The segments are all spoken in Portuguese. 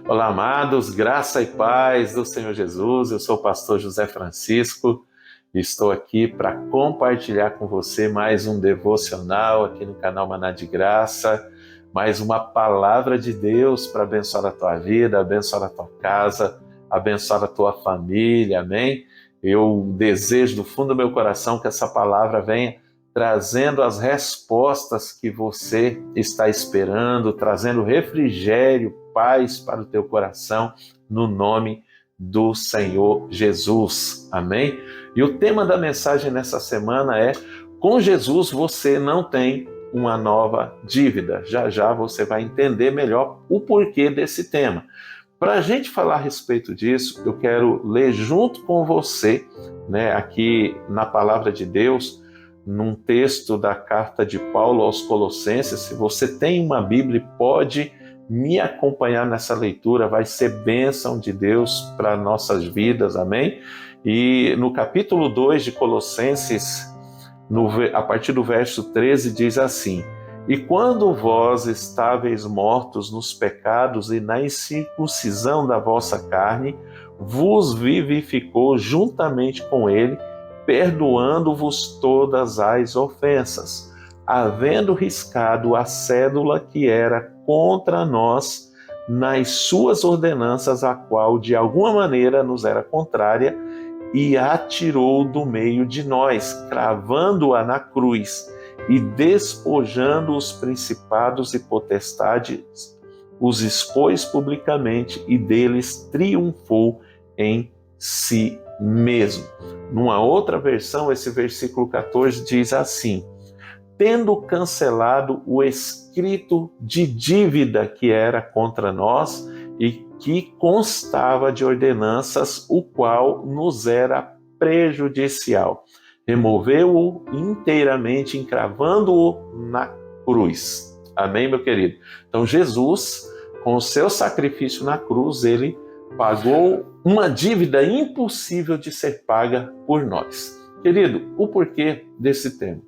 Olá, amados, graça e paz do Senhor Jesus. Eu sou o pastor José Francisco e estou aqui para compartilhar com você mais um devocional aqui no canal Maná de Graça, mais uma palavra de Deus para abençoar a tua vida, abençoar a tua casa, abençoar a tua família, amém? Eu desejo do fundo do meu coração que essa palavra venha trazendo as respostas que você está esperando, trazendo refrigério, paz para o teu coração, no nome do Senhor Jesus. Amém? E o tema da mensagem nessa semana é: com Jesus você não tem uma nova dívida. Já já você vai entender melhor o porquê desse tema. Para a gente falar a respeito disso, eu quero ler junto com você, aqui na Palavra de Deus, num texto da carta de Paulo aos Colossenses. Se você tem uma Bíblia, pode me acompanhar nessa leitura, vai ser bênção de Deus para nossas vidas, amém? E no capítulo 2 de Colossenses, a partir do verso 13, diz assim: E quando vós estáveis mortos nos pecados e na incircuncisão da vossa carne, vos vivificou juntamente com ele, perdoando-vos todas as ofensas, havendo riscado a cédula que era contra nós nas suas ordenanças, a qual de alguma maneira nos era contrária, e a tirou do meio de nós, cravando-a na cruz, e despojando os principados e potestades, os expôs publicamente, e deles triunfou em si mesmo. Numa outra versão, esse versículo 14 diz assim: tendo cancelado o escrito de dívida que era contra nós e que constava de ordenanças, o qual nos era prejudicial, removeu-o inteiramente, encravando-o na cruz. Amém, meu querido? Então Jesus, com o seu sacrifício na cruz, ele pagou uma dívida impossível de ser paga por nós. Querido, o porquê desse tema?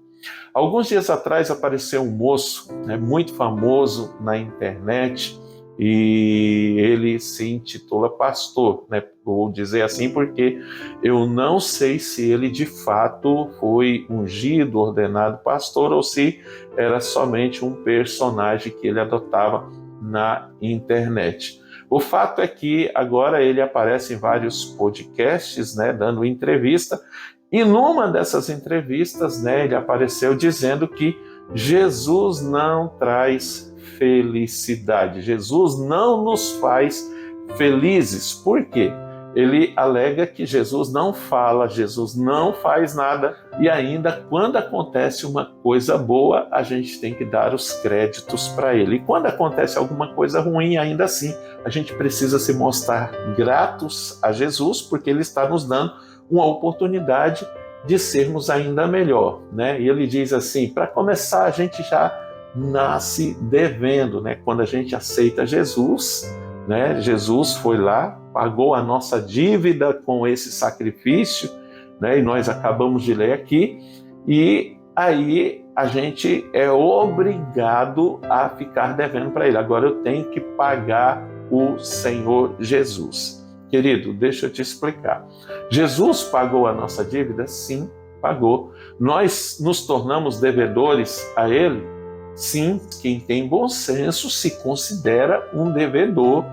Alguns dias atrás apareceu um moço, muito famoso na internet, e ele se intitula pastor, Vou dizer assim porque eu não sei se ele de fato foi ungido, ordenado pastor, ou se era somente um personagem que ele adotava na internet. O fato é que agora ele aparece em vários podcasts, dando entrevista, e numa dessas entrevistas, ele apareceu dizendo que Jesus não traz felicidade, Jesus não nos faz felizes. Por quê? Ele alega que Jesus não fala, Jesus não faz nada, e ainda quando acontece uma coisa boa, a gente tem que dar os créditos para ele. E quando acontece alguma coisa ruim, ainda assim, a gente precisa se mostrar gratos a Jesus, porque ele está nos dando uma oportunidade de sermos ainda melhor, E ele diz assim: para começar, a gente já nasce devendo, Quando a gente aceita Jesus, Jesus foi lá, pagou a nossa dívida com esse sacrifício, E nós acabamos de ler aqui, e aí a gente é obrigado a ficar devendo para ele. Agora eu tenho que pagar o Senhor Jesus. Querido, deixa eu te explicar. Jesus pagou a nossa dívida? Sim, pagou. Nós nos tornamos devedores a ele? Sim, quem tem bom senso se considera um devedor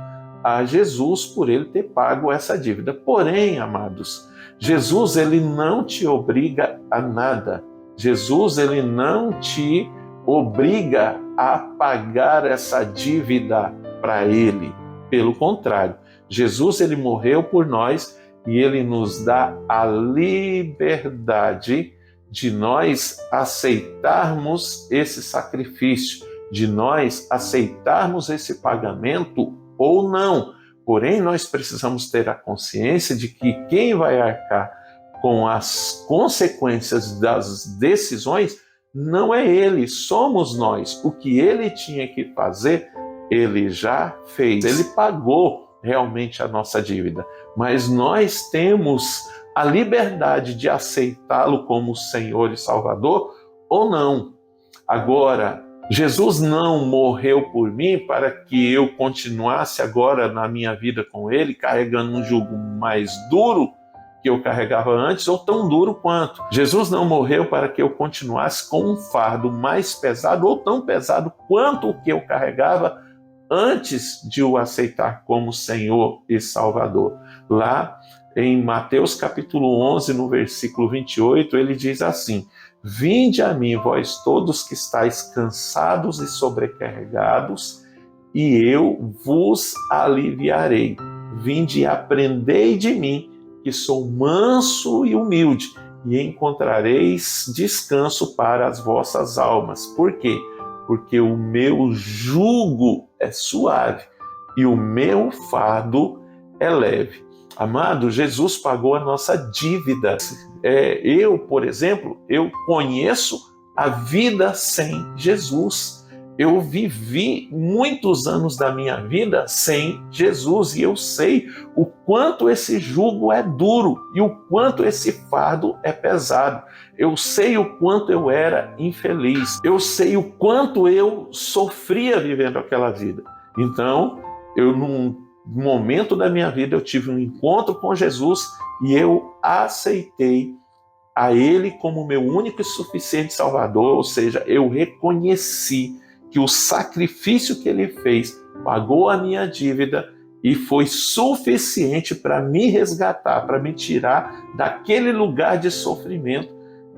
a Jesus por ele ter pago essa dívida. Porém, amados, Jesus ele não te obriga a nada. Jesus ele não te obriga a pagar essa dívida para ele. Pelo contrário, Jesus ele morreu por nós e ele nos dá a liberdade de nós aceitarmos esse sacrifício, de nós aceitarmos esse pagamento ou não. Porém, nós precisamos ter a consciência de que quem vai arcar com as consequências das decisões não é ele, somos nós. O que ele tinha que fazer, ele já fez. Ele pagou realmente a nossa dívida, mas nós temos a liberdade de aceitá-lo como Senhor e Salvador ou não. Agora, Jesus não morreu por mim para que eu continuasse agora na minha vida com Ele, carregando um jugo mais duro que eu carregava antes, ou tão duro quanto. Jesus não morreu para que eu continuasse com um fardo mais pesado, ou tão pesado quanto o que eu carregava antes de o aceitar como Senhor e Salvador. Lá em Mateus capítulo 11, no versículo 28, ele diz assim: Vinde a mim, vós todos que estáis cansados e sobrecarregados, e eu vos aliviarei. Vinde e aprendei de mim, que sou manso e humilde, e encontrareis descanso para as vossas almas. Por quê? Porque o meu jugo é suave e o meu fardo é leve. Amado, Jesus pagou a nossa dívida. Eu, por exemplo, eu conheço a vida sem Jesus. Eu vivi muitos anos da minha vida sem Jesus e eu sei o quanto esse jugo é duro e o quanto esse fardo é pesado. Eu sei o quanto eu era infeliz. Eu sei o quanto eu sofria vivendo aquela vida. Então, num momento da minha vida, eu tive um encontro com Jesus e eu aceitei a Ele como meu único e suficiente Salvador, ou seja, eu reconheci que o sacrifício que Ele fez pagou a minha dívida e foi suficiente para me resgatar, para me tirar daquele lugar de sofrimento.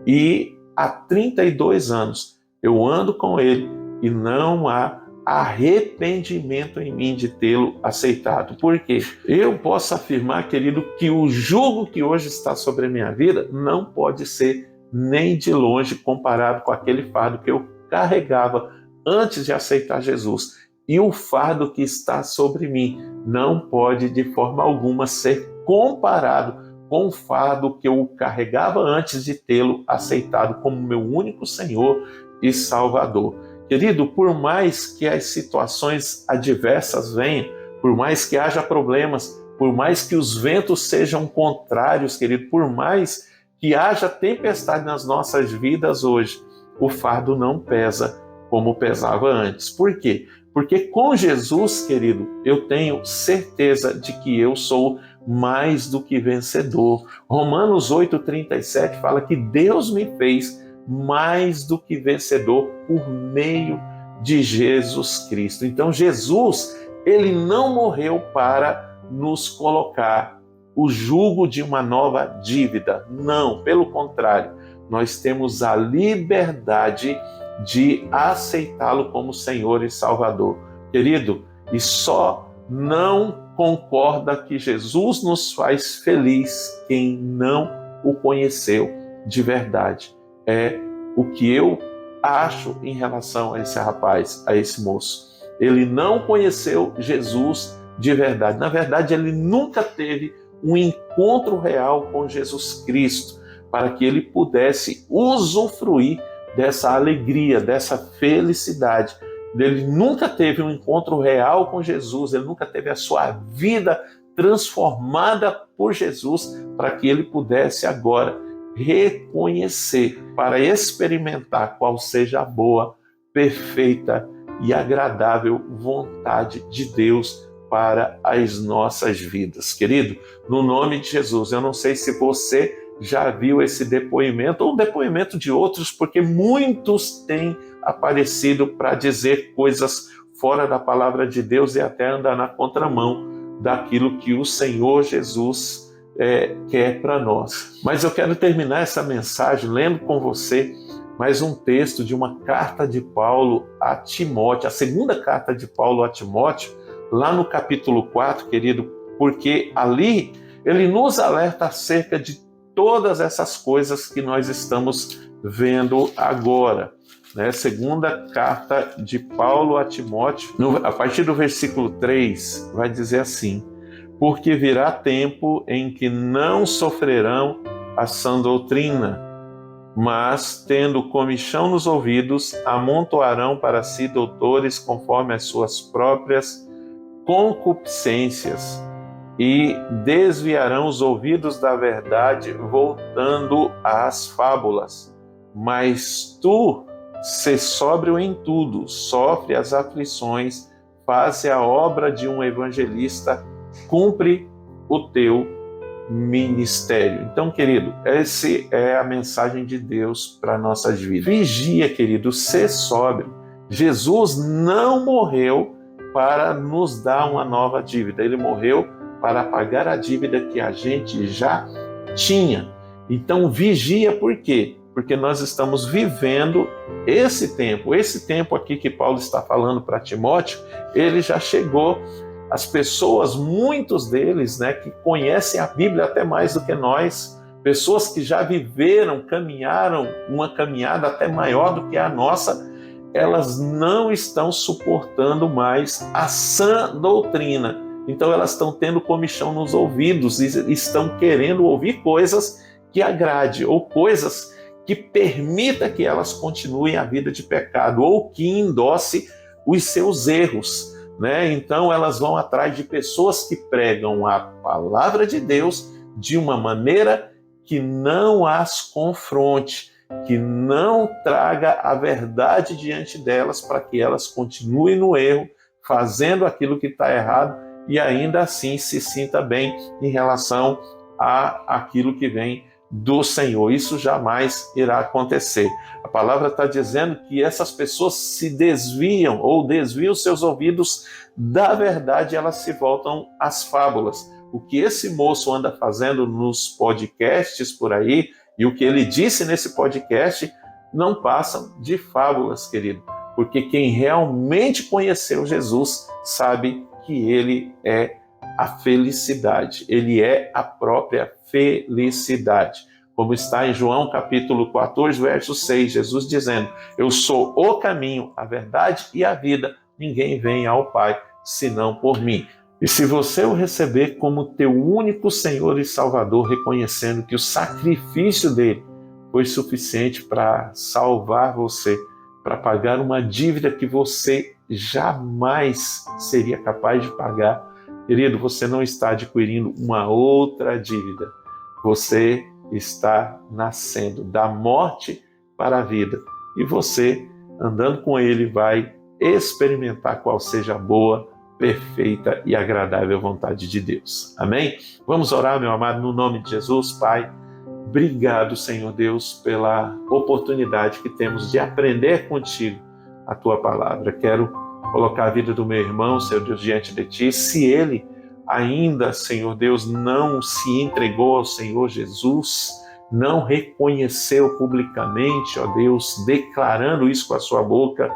E há 32 anos eu ando com Ele e não há arrependimento em mim de tê-lo aceitado. Por quê? Eu posso afirmar, querido, que o jugo que hoje está sobre a minha vida não pode ser nem de longe comparado com aquele fardo que eu carregava antes de aceitar Jesus. E o fardo que está sobre mim não pode de forma alguma ser comparado com o fardo que eu carregava antes de tê-lo aceitado como meu único Senhor e Salvador. Querido, por mais que as situações adversas venham, por mais que haja problemas, por mais que os ventos sejam contrários, querido, por mais que haja tempestade nas nossas vidas hoje, o fardo não pesa como pesava antes. Por quê? Porque com Jesus, querido, eu tenho certeza de que eu sou mais do que vencedor. Romanos 8,37 fala que Deus me fez mais do que vencedor por meio de Jesus Cristo. Então Jesus, ele não morreu para nos colocar o jugo de uma nova dívida. Não, pelo contrário, nós temos a liberdade de aceitá-lo como Senhor e Salvador. Querido, e só não concorda que Jesus nos faz feliz quem não o conheceu de verdade. É o que eu acho em relação a esse rapaz, a esse moço. Ele não conheceu Jesus de verdade. Na verdade, ele nunca teve um encontro real com Jesus Cristo para que ele pudesse usufruir dessa alegria, dessa felicidade. Ele nunca teve um encontro real com Jesus, ele nunca teve a sua vida transformada por Jesus para que ele pudesse agora reconhecer, para experimentar qual seja a boa, perfeita e agradável vontade de Deus para as nossas vidas. Querido, no nome de Jesus, eu não sei se você já viu esse depoimento ou um depoimento de outros, porque muitos têm aparecido para dizer coisas fora da palavra de Deus e até andar na contramão daquilo que o Senhor Jesus quer para nós. Mas eu quero terminar essa mensagem lendo com você mais um texto de uma carta de Paulo a Timóteo, a segunda carta de Paulo a Timóteo, lá no capítulo 4, querido, porque ali ele nos alerta acerca de todas essas coisas que nós estamos vendo agora. Segunda carta de Paulo a Timóteo, a partir do versículo 3, vai dizer assim: porque virá tempo em que não sofrerão a sã doutrina, mas, tendo comichão nos ouvidos, amontoarão para si doutores conforme as suas próprias concupiscências, e desviarão os ouvidos da verdade, voltando às fábulas. Mas tu, sê sóbrio em tudo, sofre as aflições, faze a obra de um evangelista, cumpre o teu ministério. Então, querido, essa é a mensagem de Deus para a nossa vida. Vigia, querido, sê sóbrio. Jesus não morreu para nos dar uma nova dívida, ele morreu para pagar a dívida que a gente já tinha. Então, vigia por quê? Porque nós estamos vivendo esse tempo aqui que Paulo está falando para Timóteo, ele já chegou. As pessoas, muitos deles, né, que conhecem a Bíblia até mais do que nós, pessoas que já viveram, caminharam uma caminhada até maior do que a nossa, elas não estão suportando mais a sã doutrina. Então elas estão tendo comichão nos ouvidos e estão querendo ouvir coisas que agrade ou coisas que permita que elas continuem a vida de pecado ou que endosse os seus erros, né? Então elas vão atrás de pessoas que pregam a palavra de Deus de uma maneira que não as confronte, que não traga a verdade diante delas para que elas continuem no erro, fazendo aquilo que está errado e ainda assim se sinta bem em relação a aquilo que vem do Senhor. Isso jamais irá acontecer. A palavra está dizendo que essas pessoas se desviam ou desviam seus ouvidos da verdade, elas se voltam às fábulas. O que esse moço anda fazendo nos podcasts por aí e o que ele disse nesse podcast não passam de fábulas, querido, porque quem realmente conheceu Jesus sabe que ele é a felicidade, ele é a própria felicidade. Como está em João capítulo 14, verso 6, Jesus dizendo: eu sou o caminho, a verdade e a vida, ninguém vem ao Pai senão por mim. E se você o receber como teu único Senhor e Salvador, reconhecendo que o sacrifício dele foi suficiente para salvar você, para pagar uma dívida que você jamais seria capaz de pagar, querido, você não está adquirindo uma outra dívida. Você está nascendo da morte para a vida. E você, andando com ele, vai experimentar qual seja a boa, perfeita e agradável vontade de Deus. Amém? Vamos orar, meu amado, no nome de Jesus. Pai, obrigado, Senhor Deus, pela oportunidade que temos de aprender contigo a tua palavra. Quero colocar a vida do meu irmão, Senhor Deus, diante de ti. Se ele ainda, Senhor Deus, não se entregou ao Senhor Jesus, não reconheceu publicamente, ó Deus, declarando isso com a sua boca,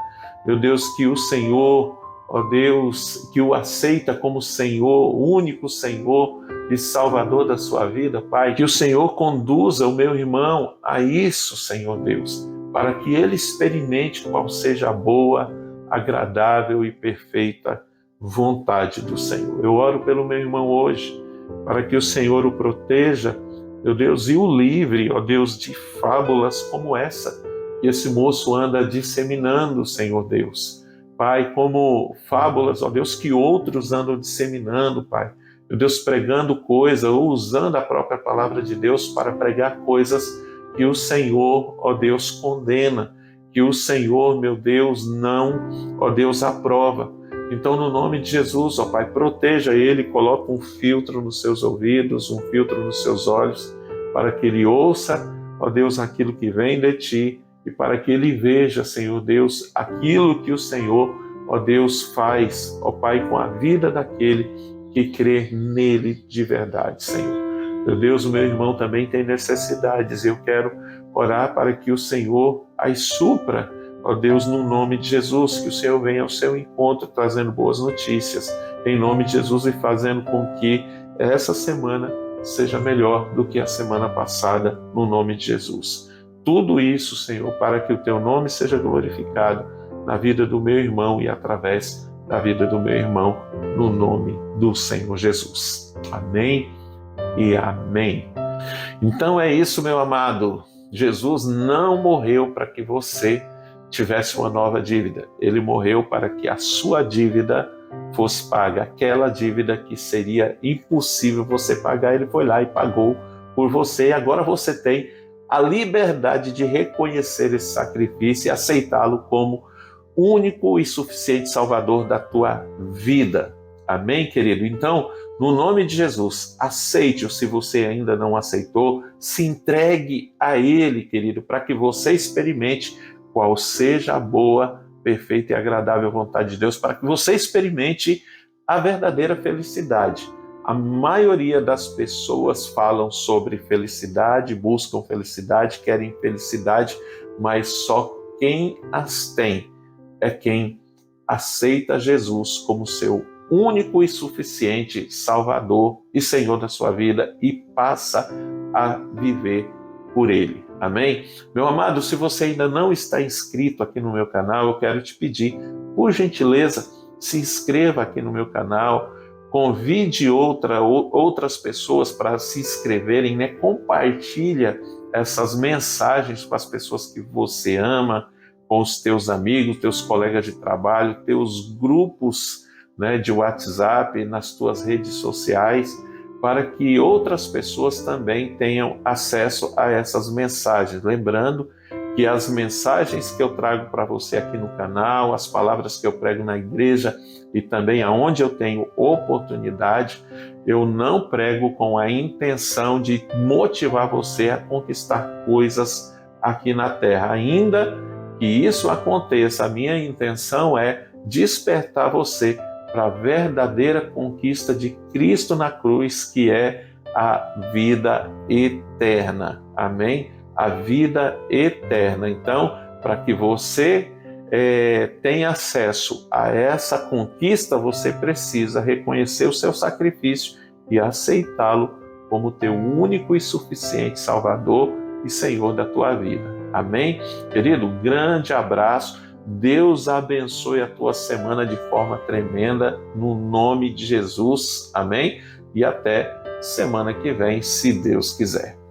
meu Deus, que o Senhor, ó Deus, que o aceita como Senhor, único Senhor e Salvador da sua vida, Pai, que o Senhor conduza o meu irmão a isso, Senhor Deus, para que ele experimente qual seja a boa, agradável e perfeita vontade do Senhor. Eu oro pelo meu irmão hoje, para que o Senhor o proteja, meu Deus, e o livre, ó Deus, de fábulas como essa que esse moço anda disseminando, Senhor Deus. Pai, como fábulas, ó Deus, que outros andam disseminando, Pai. Meu Deus, pregando coisa ou usando a própria palavra de Deus para pregar coisas que o Senhor, ó Deus, condena, que o Senhor, meu Deus, não, ó Deus, aprova. Então, no nome de Jesus, ó Pai, proteja ele, coloca um filtro nos seus ouvidos, um filtro nos seus olhos, para que ele ouça, ó Deus, aquilo que vem de ti e para que ele veja, Senhor Deus, aquilo que o Senhor, ó Deus, faz, ó Pai, com a vida daquele que crê nele de verdade, Senhor. Meu Deus, o meu irmão também tem necessidades. Eu quero orar para que o Senhor as supra, ó Deus, no nome de Jesus, que o Senhor venha ao seu encontro trazendo boas notícias, em nome de Jesus, e fazendo com que essa semana seja melhor do que a semana passada, no nome de Jesus. Tudo isso, Senhor, para que o teu nome seja glorificado na vida do meu irmão e através da vida do meu irmão, no nome do Senhor Jesus. Amém e amém. Então é isso, meu amado. Jesus não morreu para que você tivesse uma nova dívida. Ele morreu para que a sua dívida fosse paga. Aquela dívida que seria impossível você pagar, ele foi lá e pagou por você. E agora você tem a liberdade de reconhecer esse sacrifício e aceitá-lo como único e suficiente Salvador da tua vida. Amém, querido? Então, no nome de Jesus, aceite-o se você ainda não aceitou, se entregue a Ele, querido, para que você experimente qual seja a boa, perfeita e agradável vontade de Deus, para que você experimente a verdadeira felicidade. A maioria das pessoas falam sobre felicidade, buscam felicidade, querem felicidade, mas só quem as tem é quem aceita Jesus como seu único e suficiente Salvador e Senhor da sua vida e passa a viver por Ele. Amém? Meu amado, se você ainda não está inscrito aqui no meu canal, eu quero te pedir, por gentileza, se inscreva aqui no meu canal, convide outras pessoas para se inscreverem, né? Compartilha essas mensagens com as pessoas que você ama, com os teus amigos, teus colegas de trabalho, teus grupos, né, de WhatsApp, nas tuas redes sociais, para que outras pessoas também tenham acesso a essas mensagens. Lembrando que as mensagens que eu trago para você aqui no canal, as palavras que eu prego na igreja e também aonde eu tenho oportunidade, eu não prego com a intenção de motivar você a conquistar coisas aqui na terra. Ainda que isso aconteça, a minha intenção é despertar você para a verdadeira conquista de Cristo na cruz, que é a vida eterna. Amém? A vida eterna. Então, para que você tenha acesso a essa conquista, você precisa reconhecer o seu sacrifício e aceitá-lo como teu único e suficiente Salvador e Senhor da tua vida. Amém? Querido, grande abraço. Deus abençoe a tua semana de forma tremenda, no nome de Jesus. Amém? E até semana que vem, se Deus quiser.